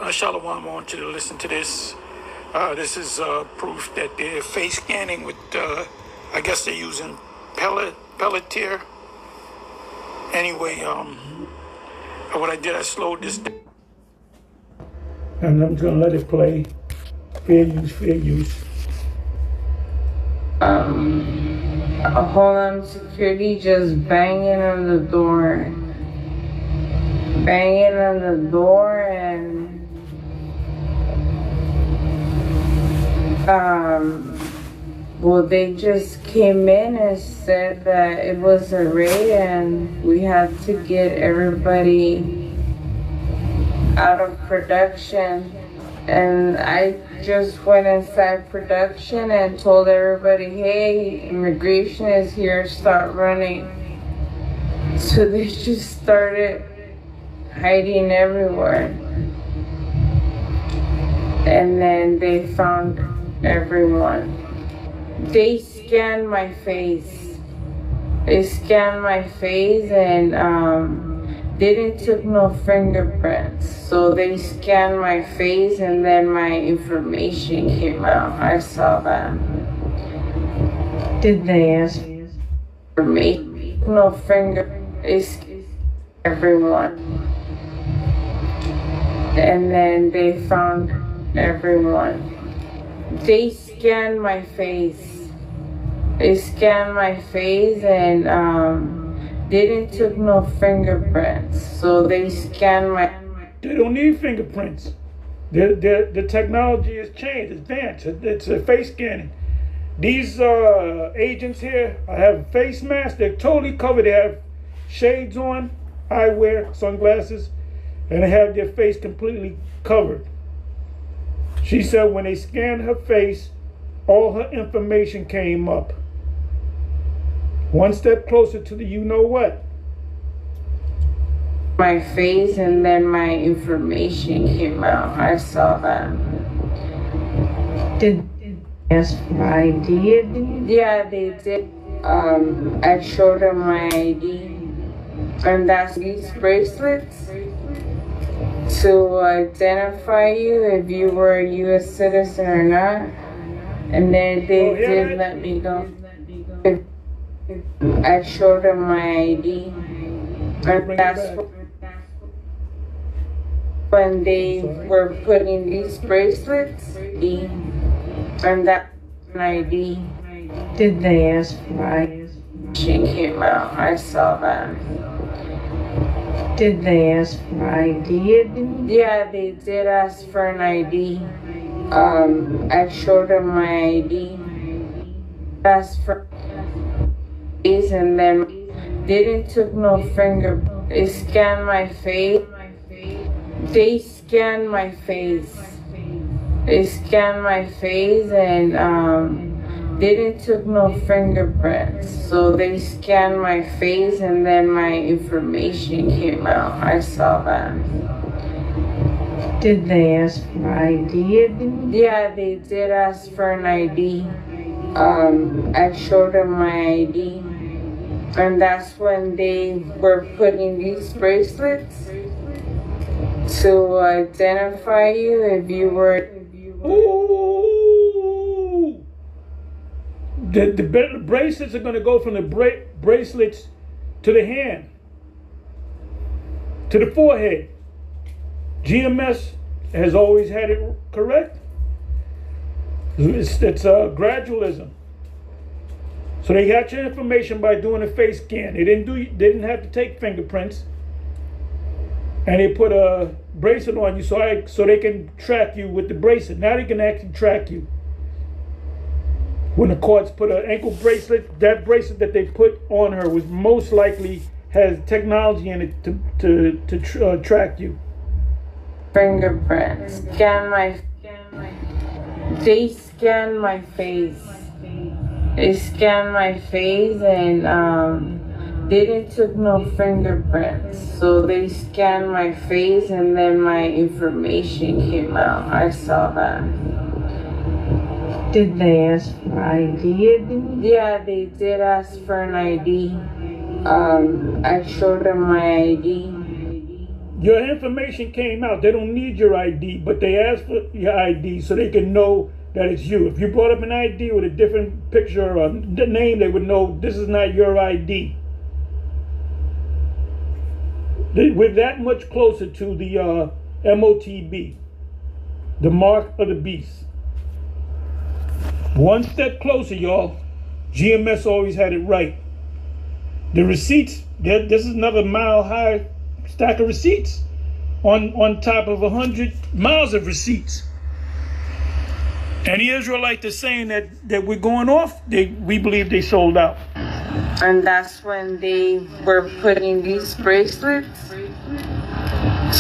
Shalom, I want you to listen to this. This is proof that they're face scanning with, I guess they're using Pelletier. Anyway, what I did, I slowed this down. And I'm going to let it play. Fair use, fair use. Homeland Security just banging on the door. And well, they just came in and said that it was a raid and we had to get everybody out of production. And I just went inside production and told everybody, hey, immigration is here, start running. So they just started hiding everywhere. And then they found everyone. They scanned my face. And they didn't took no fingerprints. So they scanned my face and then my information came out. I saw that. Did they ask for me? No fingerprints. Everyone. And then they found everyone. They scanned my face. And they didn't took no fingerprints. So they scanned my... They don't need fingerprints. The technology has changed, it's advanced. It's a face scanning. These agents here have face masks. They're totally covered. They have shades on, eyewear, sunglasses, and they have their face completely covered. She said when they scanned her face, all her information came up. One step closer to the you-know-what. My face and then my information came out. I saw that. Did they ask for ID? Yeah, they did. I showed them my ID. And that's these bracelets to identify you if you were a U.S. citizen or not. And then they did let me go. I showed them my ID. And that's when they were putting these bracelets and that ID. Did they ask for ID? She came out. I saw that. Did they ask for ID? Yeah, they did ask for an ID. I showed them my ID. Asked for and then they didn't took no finger. They scanned my face. They scanned my face. And they didn't took no fingerprints. So they scanned my face and then my information came out. I saw that. Did they ask for ID? Yeah, they did ask for an ID. I showed them my ID. And that's when they were putting these bracelets to identify you if you were... Ooh! The bracelets are going to go from the bracelets to the hand, to the forehead. GMS has always had it correct. It's gradualism. So they got your information by doing a face scan. They didn't have to take fingerprints, and they put a bracelet on you so they can track you with the bracelet. Now they can actually track you. When the courts put an ankle bracelet, that bracelet that they put on her was most likely has technology in it to track you. Fingerprints. They scanned my face. They scanned my face and they didn't took no fingerprints. So they scanned my face and then my information came out. I saw that. Did they ask for ID? Yeah, they did ask for an ID. I showed them my ID. Your information came out. They don't need your ID, but they ask for your ID so they can know that it's you. If you brought up an ID with a different picture or name, they would know this is not your ID. We're that much closer to the M.O.T.B, the mark of the beast. One step closer, y'all. GMS always had it right. The receipts, this is another mile-high stack of receipts on top of 100 miles of receipts. And the Israelites are saying that we're going off. We believe they sold out. And that's when they were putting these bracelets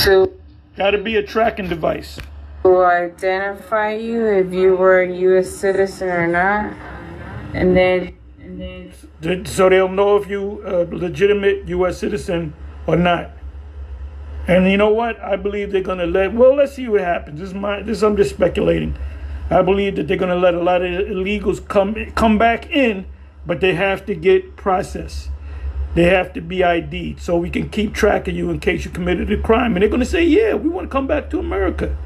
to Got to be a tracking device. identify you if you were a U.S. citizen or not. And then So they'll know if you a legitimate U.S. citizen or not. And you know what? I believe they're gonna let's see what happens. I'm just speculating. I believe that they're gonna let a lot of illegals come back in, but they have to get processed. They have to be ID'd so we can keep track of you in case you committed a crime. And they're gonna say, yeah, we want to come back to America.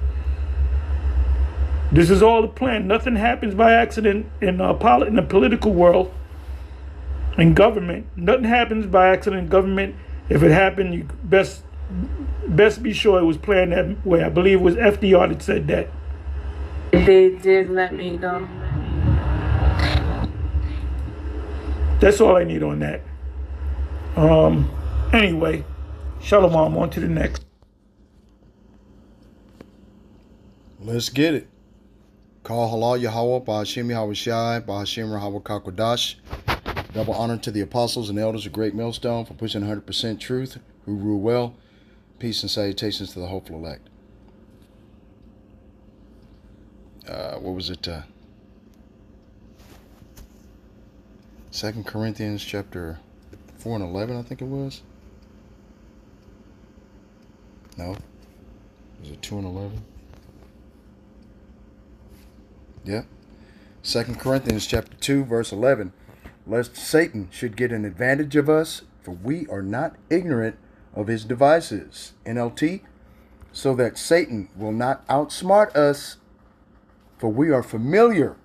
This is all the plan. Nothing happens by accident in the political world. In government, nothing happens by accident in government. If it happened, you best be sure it was planned that way. I believe it was FDR that said that. they did let me go. That's all I need on that. Anyway, Shalom, on to the next. Let's get it. Call halal Yahweh, Ba'ashim Yahweh Shai, Ba'ashim Rahawah Kakwadash. Double honor to the apostles and elders of Great Millstone for pushing 100% truth, who rule well. Peace and salutations to the hopeful elect. What was it? 2 Corinthians chapter 4 and 11, I think it was. No. Was it 2 and 11? Yep. 2 Corinthians chapter 2, verse 11. Lest Satan should get an advantage of us, for we are not ignorant of his devices. NLT. So that Satan will not outsmart us, for we are familiar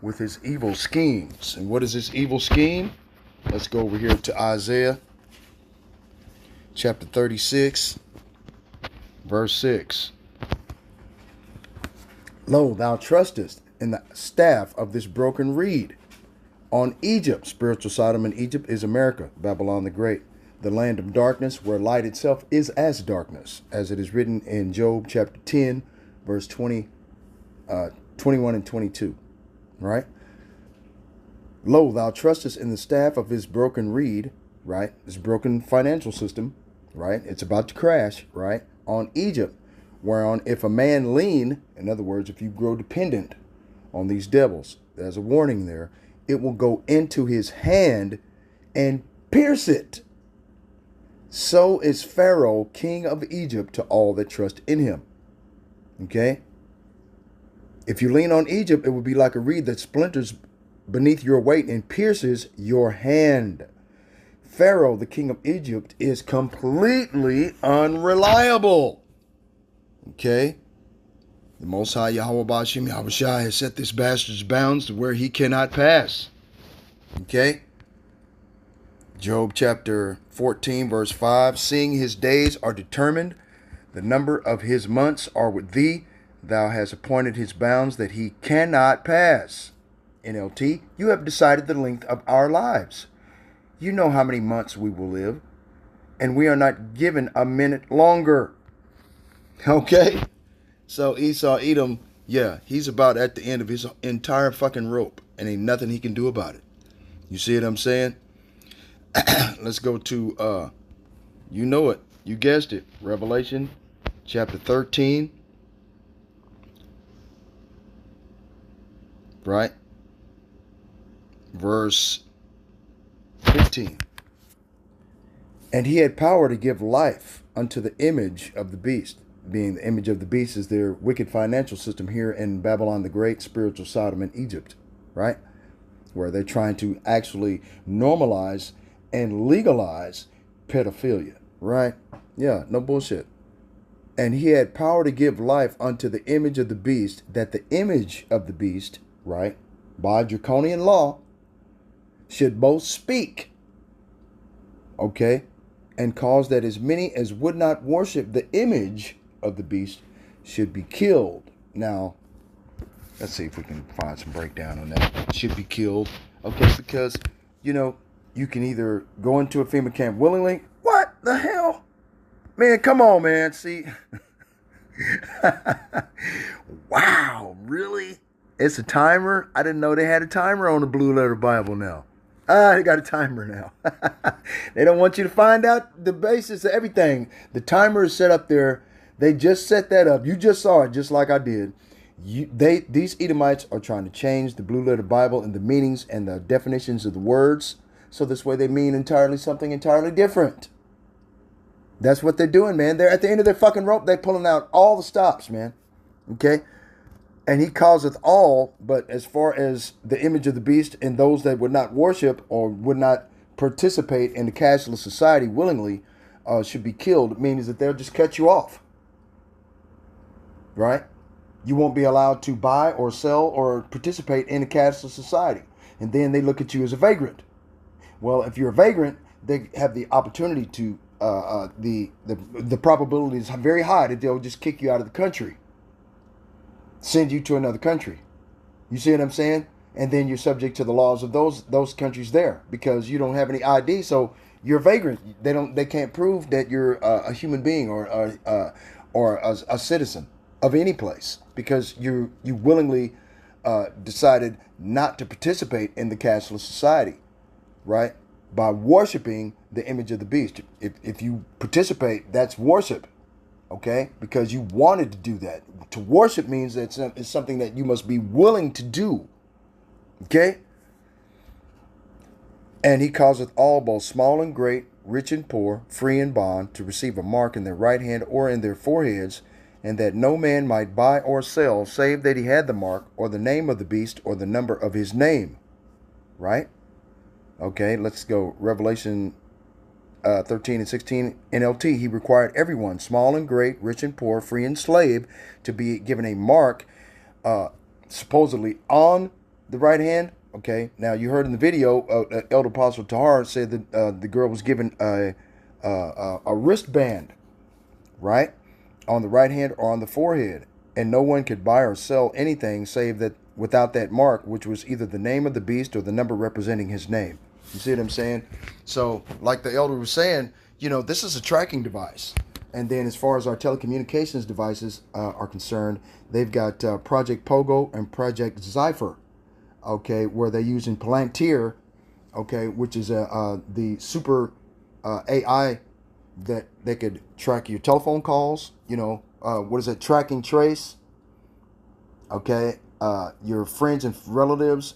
with his evil schemes. And what is this evil scheme? Let's go over here to Isaiah chapter 36, verse 6. Lo, thou trustest in the staff of this broken reed. On Egypt, spiritual Sodom and Egypt is America, Babylon the Great, the land of darkness, where light itself is as darkness, as it is written in Job chapter 10, verse 21 and 22. Right? Lo, thou trustest in the staff of his broken reed, right? This broken financial system, right? It's about to crash, right? On Egypt, whereon if a man lean, in other words, if you grow dependent on these devils, there's a warning there, it will go into his hand and pierce it. So is Pharaoh, king of Egypt, to all that trust in him. Okay? If you lean on Egypt, it would be like a reed that splinters beneath your weight and pierces your hand. Pharaoh, the king of Egypt, is completely unreliable. Okay? The Most High Yahweh Ba'ashim Yahweh Shai has set this bastard's bounds to where he cannot pass. Okay? Job chapter 14, verse 5. Seeing his days are determined, the number of his months are with thee. Thou hast appointed his bounds that he cannot pass. NLT, you have decided the length of our lives. You know how many months we will live, and we are not given a minute longer. Okay? So Esau, Edom, yeah, he's about at the end of his entire fucking rope, and ain't nothing he can do about it. You see what I'm saying? Let's go to, you know it, you guessed it, Revelation chapter 13, right? Verse 15. And he had power to give life unto the image of the beast. Being the image of the beast is their wicked financial system here in Babylon the Great, spiritual Sodom and Egypt, right? Where they're trying to actually normalize and legalize pedophilia, right? Yeah, no bullshit. And he had power to give life unto the image of the beast, that the image of the beast, right, by draconian law, should both speak, okay, and cause that as many as would not worship the image of the beast should be killed. Now, let's see if we can find some breakdown on that. Should be killed, okay, because, you know, you can either go into a FEMA camp willingly. What the hell? Man, come on, man. See? Wow, really? It's a timer? I didn't know they had a timer on the Blue Letter Bible now. They got a timer now. They don't want you to find out the basis of everything. The timer is set up there. They just set that up. You just saw it, just like I did. These Edomites are trying to change the Blue Letter Bible and the meanings and the definitions of the words, so this way they mean something entirely different. That's what they're doing, man. They're at the end of their fucking rope. They're pulling out all the stops, man. Okay? And he causeth all, but as far as the image of the beast and those that would not worship or would not participate in the cashless society willingly should be killed. It means that they'll just cut you off. Right? You won't be allowed to buy or sell or participate in a cashless society. And then they look at you as a vagrant. Well, if you're a vagrant, they have the opportunity to the probability is very high that they'll just kick you out of the country, send you to another country. You see what I'm saying? And then you're subject to the laws of those countries there because you don't have any ID, so you're a vagrant. They can't prove that you're a human being or a citizen of any place because you willingly decided not to participate in the cashless society, right? By worshiping the image of the beast. If you participate, that's worship, okay? Because you wanted to do that. To worship means that it's something that you must be willing to do, okay? And he causeth all, both small and great, rich and poor, free and bond, to receive a mark in their right hand or in their foreheads, and that no man might buy or sell, save that he had the mark, or the name of the beast, or the number of his name, right? Okay, let's go. Revelation 13 and 16 NLT. He required everyone, small and great, rich and poor, free and slave, to be given a mark supposedly on the right hand. Okay, now you heard in the video, Elder Apostle Tahar said that the girl was given a wristband, right, on the right hand or on the forehead, and no one could buy or sell anything save that without that mark, which was either the name of the beast or the number representing his name. You see what I'm saying? So, like the elder was saying, you know, this is a tracking device. And then as far as our telecommunications devices are concerned, they've got Project Pogo and Project Zypher, okay, where they're using Palantir, okay, which is the super AI that they could track your telephone calls, you know, what is it, track and trace, okay, your friends and relatives,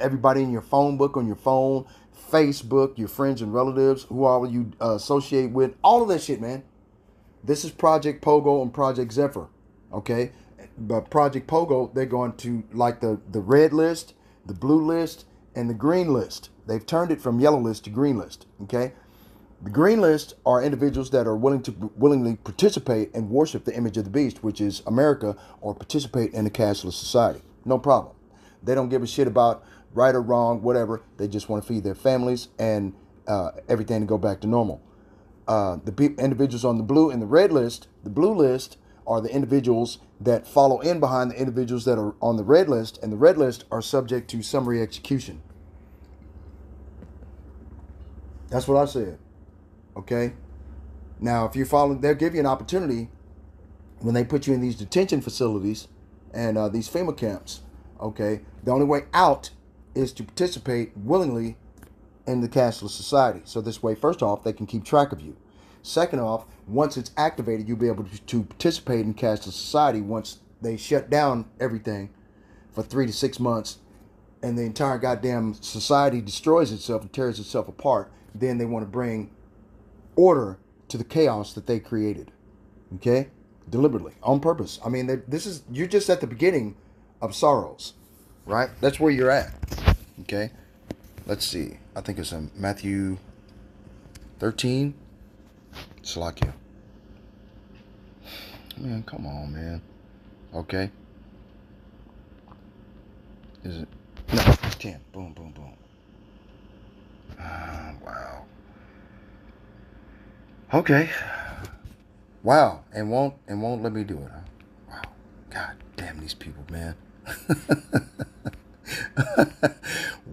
everybody in your phone book on your phone, Facebook, your friends and relatives, who all you associate with, all of that shit, man. This is Project Pogo and Project Zephyr, okay? But Project Pogo, they're going to like the red list, the blue list, and the green list. They've turned it from yellow list to green list, okay? The green list are individuals that are willingly participate and worship the image of the beast, which is America, or participate in a cashless society. No problem. They don't give a shit about right or wrong, whatever. They just want to feed their families and everything to go back to normal. The individuals on the blue and the red list, the blue list are the individuals that follow in behind the individuals that are on the red list, and the red list are subject to summary execution. That's what I said. Okay? Now, if you follow, they'll give you an opportunity when they put you in these detention facilities and these FEMA camps. Okay? The only way out is to participate willingly in the cashless society. So this way, first off, they can keep track of you. Second off, once it's activated, you'll be able to participate in cashless society once they shut down everything for 3 to 6 months and the entire goddamn society destroys itself and tears itself apart. Then they want to bring order to the chaos that they created. Okay? Deliberately, on purpose. I mean, you're just at the beginning of sorrows, right? That's where you're at. Okay? Let's see. I think it's in Matthew 13. Salakia. Man, come on, man. Okay. Is it? No, 10. Boom, boom, boom. Wow. Okay. Wow. And won't let me do it, huh? Wow. God damn these people, man.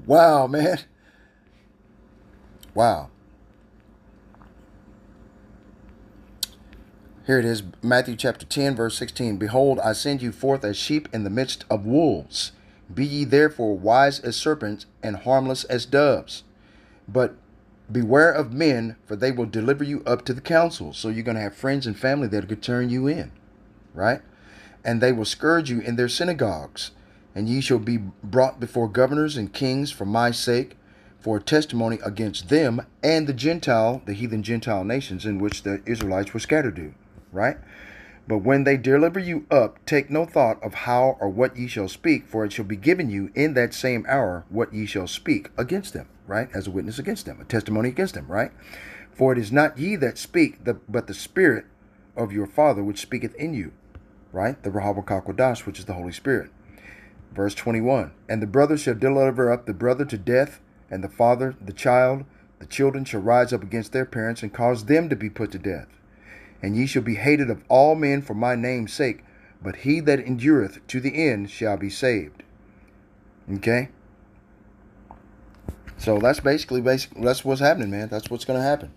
Wow, man. Wow. Here it is, Matthew chapter 10, verse 16. Behold, I send you forth as sheep in the midst of wolves. Be ye therefore wise as serpents and harmless as doves. But beware of men, for they will deliver you up to the council. So you're going to have friends and family that could turn you in, right? And they will scourge you in their synagogues. And ye shall be brought before governors and kings for my sake, for a testimony against them and the heathen Gentile nations in which the Israelites were scattered to. Right? But when they deliver you up, take no thought of how or what ye shall speak, for it shall be given you in that same hour what ye shall speak against them, right? As a witness against them, a testimony against them, right? For it is not ye that speak, but the Spirit of your Father which speaketh in you, right? The Ruach HaKodesh, which is the Holy Spirit. Verse 21, and the brother shall deliver up the brother to death, and the father the child. The children shall rise up against their parents and cause them to be put to death. And ye shall be hated of all men for my name's sake, but he that endureth to the end shall be saved. Okay? So that's basically that's what's happening, man. That's what's going to happen.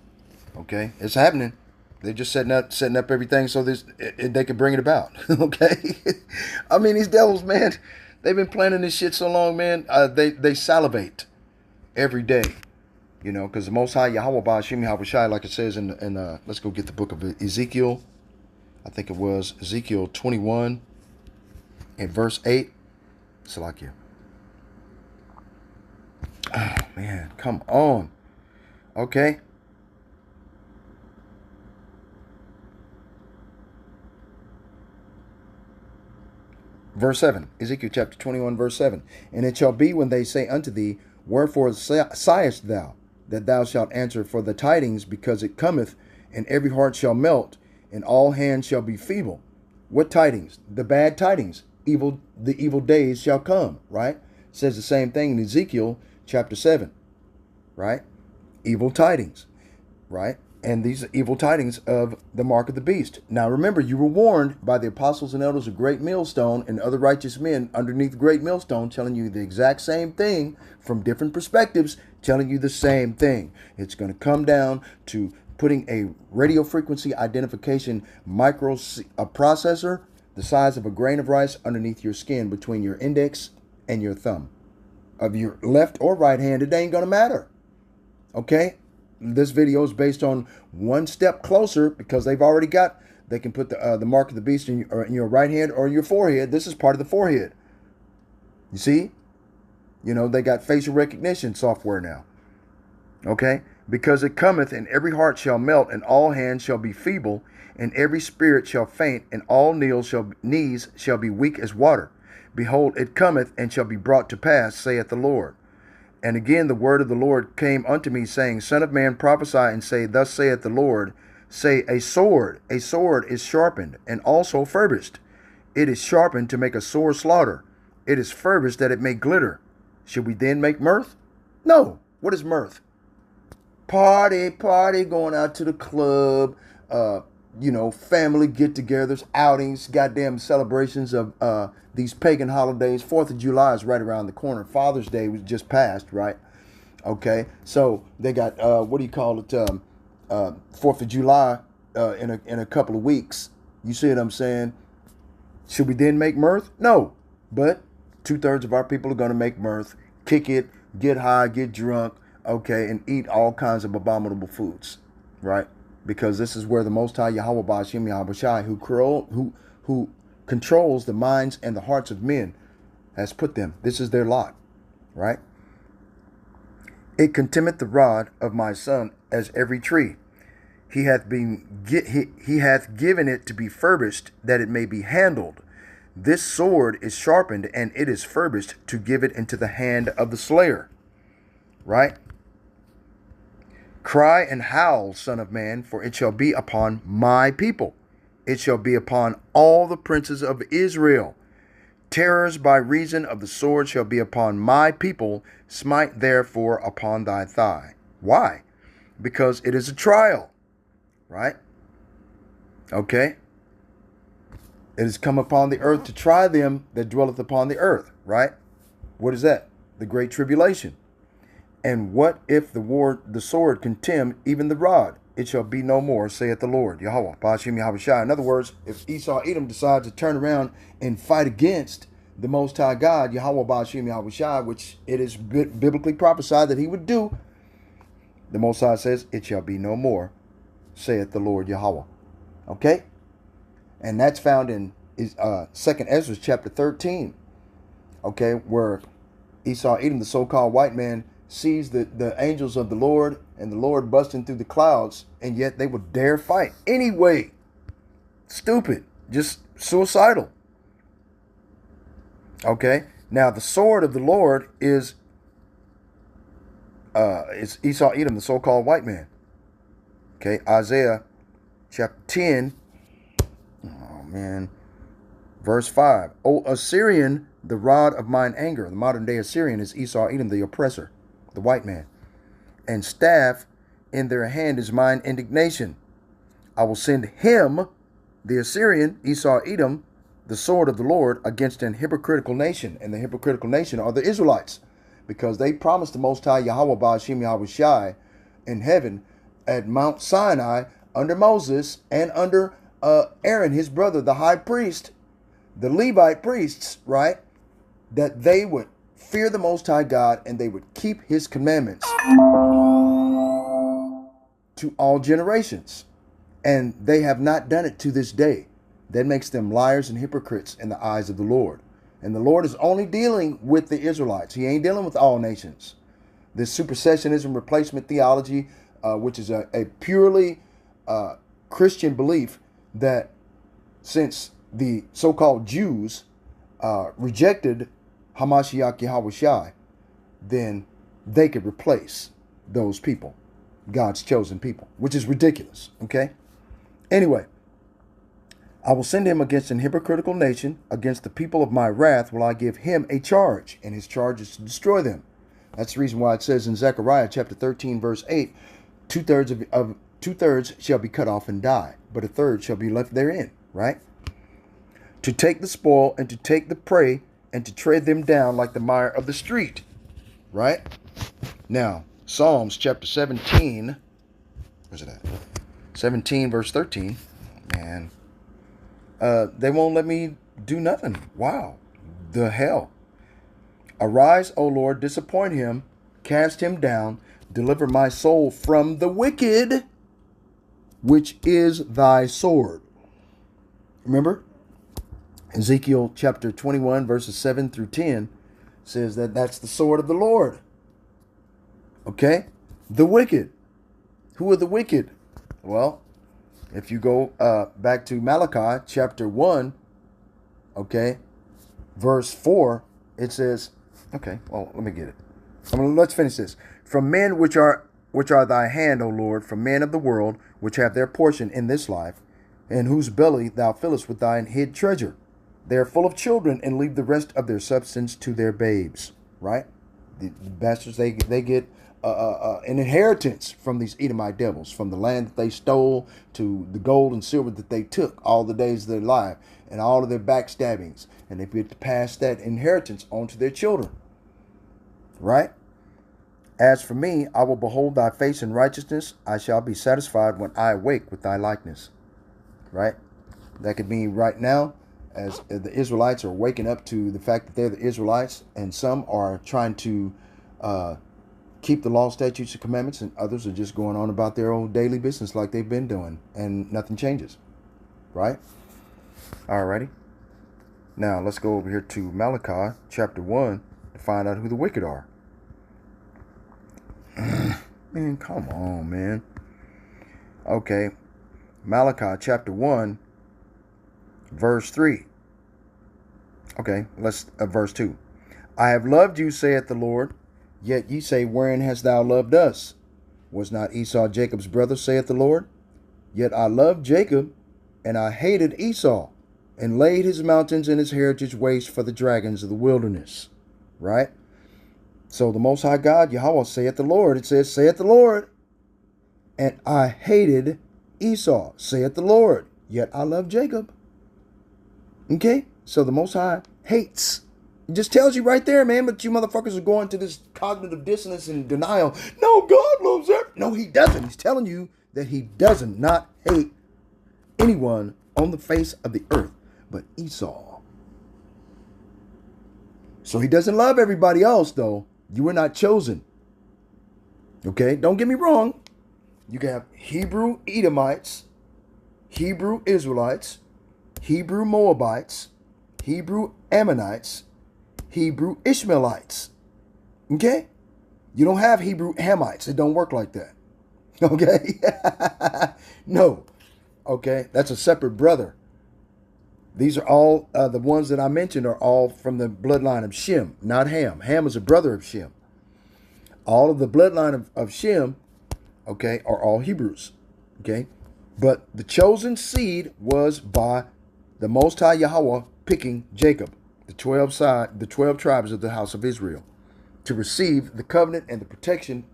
Okay? It's happening. They're just setting up everything so they can bring it about. Okay? I mean, these devils, man, they've been planning this shit so long, man. They salivate every day. You know, because the Most High Yahweh Ba'ashim Yahushai, like it says in let's go get the book of Ezekiel. I think it was Ezekiel 21 and verse 8. Salakia. Oh, man, come on. Okay. Verse 7. Ezekiel chapter 21, verse 7. And it shall be when they say unto thee, wherefore sighest thou? That thou shalt answer, for the tidings, because it cometh, and every heart shall melt, and all hands shall be feeble. What tidings? The bad tidings. The evil days shall come, right? It says the same thing in Ezekiel chapter 7, right? Evil tidings, right? And these are evil tidings of the mark of the beast. Now remember, you were warned by the apostles and elders of Great Millstone and other righteous men underneath Great Millstone, telling you the exact same thing from different perspectives, telling you the same thing. It's going to come down to putting a radio frequency identification processor the size of a grain of rice underneath your skin between your index and your thumb. Of your left or right hand, it ain't going to matter. Okay? This video is based on one step closer because they can put the mark of the beast in your right hand or your forehead. This is part of the forehead. You see? You know, they got facial recognition software now. Okay? Because it cometh, and every heart shall melt, and all hands shall be feeble, and every spirit shall faint, and all knees shall be weak as water. Behold, it cometh, and shall be brought to pass, saith the Lord. And again the word of the Lord came unto me, saying, Son of man, prophesy, and say, Thus saith the Lord, say, a sword is sharpened, and also furbished. It is sharpened to make a sore slaughter. It is furbished that it may glitter. Should we then make mirth? No. What is mirth? Party, going out to the club, family get-togethers, outings, goddamn celebrations of these pagan holidays. 4th of July is right around the corner. Father's Day was just passed, right? Okay, so they got, 4th of July in a couple of weeks. You see what I'm saying? Should we then make mirth? No, but 2/3 of our people are going to make mirth, kick it, get high, get drunk, okay, and eat all kinds of abominable foods, right? Because this is where the Most High Yahweh Ba'ashim Yahushai, who controls the minds and the hearts of men, has put them. This is their lot, right? It contemneth the rod of my son as every tree. He hath given it to be furbished, that it may be handled. This sword is sharpened, and it is furbished to give it into the hand of the slayer, right? Cry and howl, son of man, for it shall be upon my people. it shall be upon all the princes of Israel. Terrors by reason of the sword shall be upon my people. Smite therefore upon thy thigh. Why? Because it is a trial, right? Okay. It has come upon the earth to try them that dwelleth upon the earth, right? What is that? The great tribulation. And what if the sword contemn even the rod? It shall be no more, saith the Lord, Yahweh, Ba'ashim Yahushua. In other words, if Esau Edom decides to turn around and fight against the Most High God, Yahweh, Ba'ashim Yahushua, which it is biblically prophesied that he would do, the Most High says, it shall be no more, saith the Lord, Yahweh. Okay? And that's found in 2nd Ezra chapter 13. Okay, where Esau Edom, the so-called white man, sees the angels of the Lord and the Lord busting through the clouds, and yet they would dare fight anyway. Stupid. Just suicidal. Okay. Now the sword of the Lord is Esau Edom, the so-called white man. Okay. Isaiah chapter 10. Oh man. Verse 5. O Assyrian, the rod of mine anger. The modern day Assyrian is Esau Edom, the oppressor, the white man. And staff in their hand is mine indignation. I will send him, the Assyrian, Esau Edom, the sword of the Lord, against an hypocritical nation. And the hypocritical nation are the Israelites, because they promised the Most High Yahweh Ba'ashim Yahushai in heaven at Mount Sinai under Moses and under Aaron, his brother, the high priest, the Levite priests, right? That they would fear the Most High God and they would keep his commandments to all generations. And they have not done it to this day. That makes them liars and hypocrites in the eyes of the Lord. And the Lord is only dealing with the Israelites. He ain't dealing with all nations. This supersessionism replacement theology, which is a purely Christian belief that since the so-called Jews rejected Hamashiach Yahushai, then they could replace those people, God's chosen people, which is ridiculous. Okay. Anyway, I will send him against an hypocritical nation, against the people of my wrath will I give him a charge, and his charge is to destroy them. That's the reason why it says in Zechariah chapter 13, verse 8, two-thirds shall be cut off and die, but a third shall be left therein, right? To take the spoil and to take the prey and to tread them down like the mire of the street, right? Now, Psalms chapter 17, where's it at? 17, verse 13, man. They won't let me do nothing. Wow. The hell. Arise, O Lord, disappoint him, cast him down, deliver my soul from the wicked, which is thy sword. Remember? Ezekiel chapter 21, verses 7 through 10 says that that's the sword of the Lord. Okay? The wicked. Who are the wicked? Well, if you go back to Malachi chapter 1, okay, verse 4, it says, okay, well, let me get it. Let's finish this. From men which are thy hand, O Lord, from men of the world, which have their portion in this life, and whose belly thou fillest with thine hid treasure. They are full of children, and leave the rest of their substance to their babes. Right? The bastards, they get an inheritance from these Edomite devils, from the land that they stole to the gold and silver that they took all the days of their life, and all of their backstabbings, and they get to pass that inheritance on to their children. Right? As for me, I will behold thy face in righteousness. I shall be satisfied when I awake with thy likeness. Right? That could mean right now, as the Israelites are waking up to the fact that they're the Israelites, and some are trying to keep the law, statutes, and commandments, and others are just going on about their own daily business like they've been doing, and nothing changes. Right? Alrighty. Now, let's go over here to Malachi chapter 1 to find out who the wicked are. Man, come on, man. Okay. Malachi chapter 1, verse 3. Okay, let's verse 2. I have loved you, saith the Lord, yet ye say, wherein hast thou loved us? Was not Esau Jacob's brother, saith the Lord? Yet I loved Jacob, And I hated Esau, and laid his mountains and his heritage waste for the dragons of the wilderness. Right? So the Most High God, Yahweh, saith the Lord. It says, saith the Lord. And I hated Esau, saith the Lord. Yet I love Jacob. Okay? So the Most High hates. It just tells you right there, man. But you motherfuckers are going to this cognitive dissonance and denial. No, God loves everyone. No, he doesn't. He's telling you that he doesn't not hate anyone on the face of the earth but Esau. So he doesn't love everybody else, though. You were not chosen. Okay? Don't get me wrong. You can have Hebrew Edomites, Hebrew Israelites, Hebrew Moabites, Hebrew Ammonites, Hebrew Ishmaelites. Okay? You don't have Hebrew Hamites. It don't work like that. Okay? No. Okay? That's a separate brother. These are all, the ones that I mentioned are all from the bloodline of Shem, not Ham. Ham is a brother of Shem. All of the bloodline of Shem, okay, are all Hebrews. Okay? But the chosen seed was by the Most High Yahweh picking Jacob, the 12 tribes of the house of Israel, to receive the covenant and the protection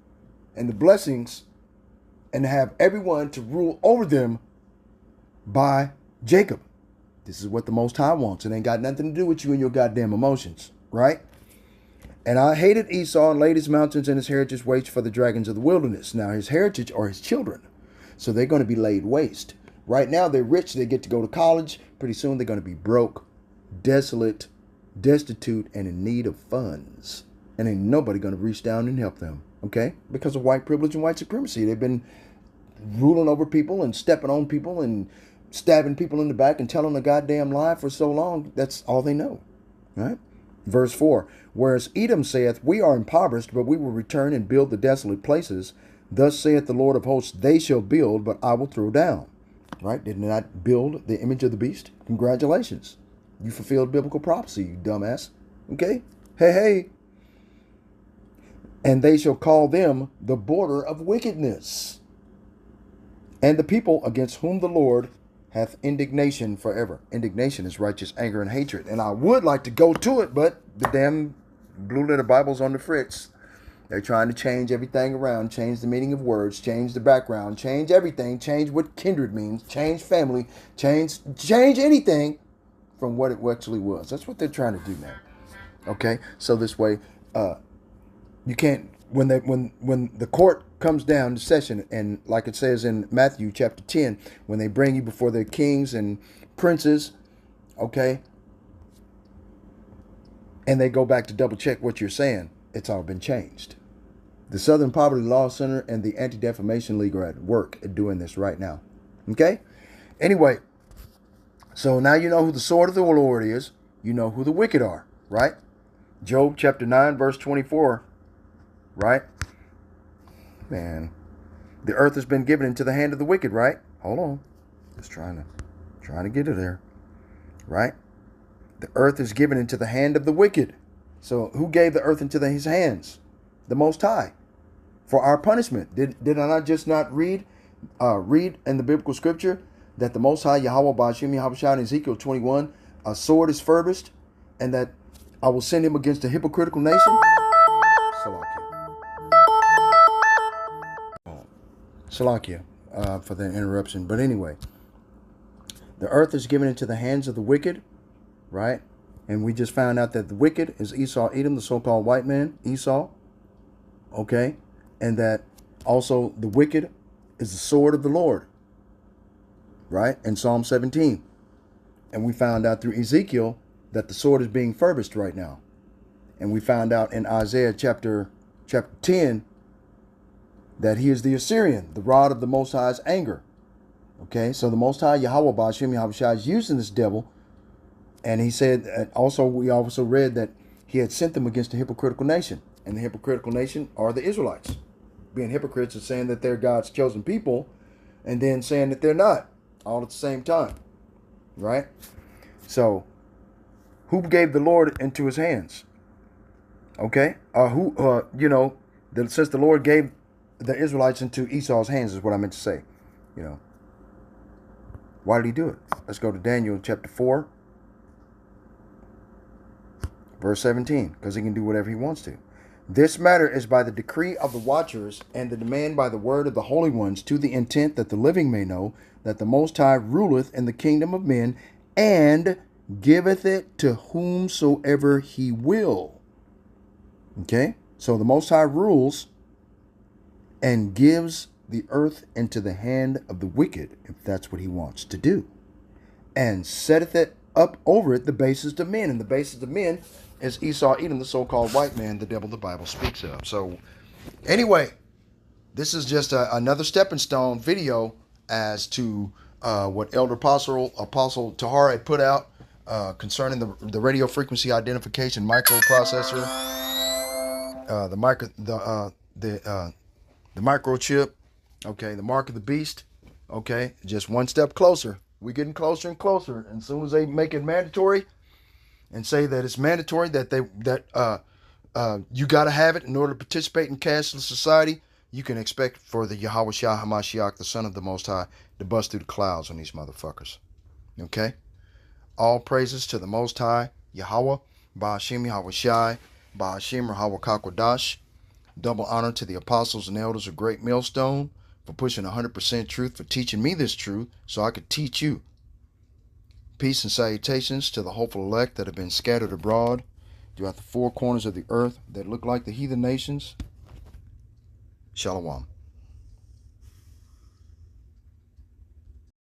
and the blessings, and to have everyone to rule over them by Jacob. This is what the Most High wants. It ain't got nothing to do with you and your goddamn emotions, right? And I hated Esau and laid his mountains and his heritage waste for the dragons of the wilderness. Now his heritage are his children, so they're going to be laid waste. Right now they're rich. They get to go to college. Pretty soon they're going to be broke, desolate, destitute, and in need of funds. And ain't nobody going to reach down and help them, okay? Because of white privilege and white supremacy. They've been ruling over people and stepping on people and stabbing people in the back and telling a goddamn lie for so long. That's all they know, right? Verse 4, whereas Edom saith, we are impoverished, but we will return and build the desolate places. Thus saith the Lord of hosts, they shall build, but I will throw down. Right? Did not build the image of the beast? Congratulations. You fulfilled biblical prophecy, you dumbass. Okay? Hey. And they shall call them the border of wickedness, and the people against whom the Lord hath indignation forever. Indignation is righteous anger and hatred. And I would like to go to it, but the damn blue letter Bible's on the fritz. They're trying to change everything around, change the meaning of words, change the background, change everything, change what kindred means, change family, change anything from what it actually was. That's what they're trying to do now. Okay? So this way, you can't, when the court comes down to session, and like it says in Matthew chapter 10, when they bring you before their kings and princes, okay, and they go back to double check what you're saying, it's all been changed. The Southern Poverty Law Center and the Anti-Defamation League are at work at doing this right now. Okay? Anyway, so now you know who the sword of the Lord is. You know who the wicked are, right? Job chapter 9, verse 24, right? Man, the earth has been given into the hand of the wicked, right? Hold on. Just trying to get it there, right? The earth is given into the hand of the wicked. So who gave the earth into his hands? The Most High. For our punishment. Did I not read in the biblical scripture that the Most High, Yahweh Ba'ashem Yahushua in Ezekiel 21, a sword is furbished, and that I will send him against a hypocritical nation? Salakia for the interruption. But anyway, the earth is given into the hands of the wicked, right? And we just found out that the wicked is Esau, Edom, the so-called white man, Esau. Okay? And that also the wicked is the sword of the Lord. Right? In Psalm 17. And we found out through Ezekiel that the sword is being furbished right now. And we found out in Isaiah chapter 10 that he is the Assyrian, the rod of the Most High's anger. Okay? So the Most High, Yahweh Ba'ashem Yahushua, is using this devil. And he said, we also read that he had sent them against a hypocritical nation. And the hypocritical nation are the Israelites. Being hypocrites is saying that they're God's chosen people, and then saying that they're not, all at the same time. Right? So, who gave the Lord into his hands? Okay? Since the Lord gave the Israelites into Esau's hands is what I meant to say. Why did he do it? Let's go to Daniel chapter 4, verse 17, because he can do whatever he wants to. This matter is by the decree of the watchers and the demand by the word of the holy ones, to the intent that the living may know that the Most High ruleth in the kingdom of men and giveth it to whomsoever he will. Okay? So the Most High rules and gives the earth into the hand of the wicked, if that's what he wants to do, and setteth it up over it the basis of men. And the basis of men is Esau, Edom, the so-called white man, the devil the Bible speaks of. So anyway, this is just another stepping stone video as to what Elder Apostle Tahar had put out concerning the radio frequency identification microprocessor, the microchip, okay, the mark of the beast, okay, just one step closer. We're getting closer and closer. And as soon as they make it mandatory and say that it's mandatory that you got to have it in order to participate in cashless society, you can expect for the Yahweh Shah HaMashiach, the Son of the Most High, to bust through the clouds on these motherfuckers. Okay? All praises to the Most High, Yahweh, Ba'ashim Yahweh Shai, Ba'ashim Yahweh Kakwadash. Double honor to the apostles and elders of Great Millstone for pushing 100% truth, for teaching me this truth so I could teach you. Peace and salutations to the hopeful elect that have been scattered abroad throughout the four corners of the earth that look like the heathen nations. Shalom.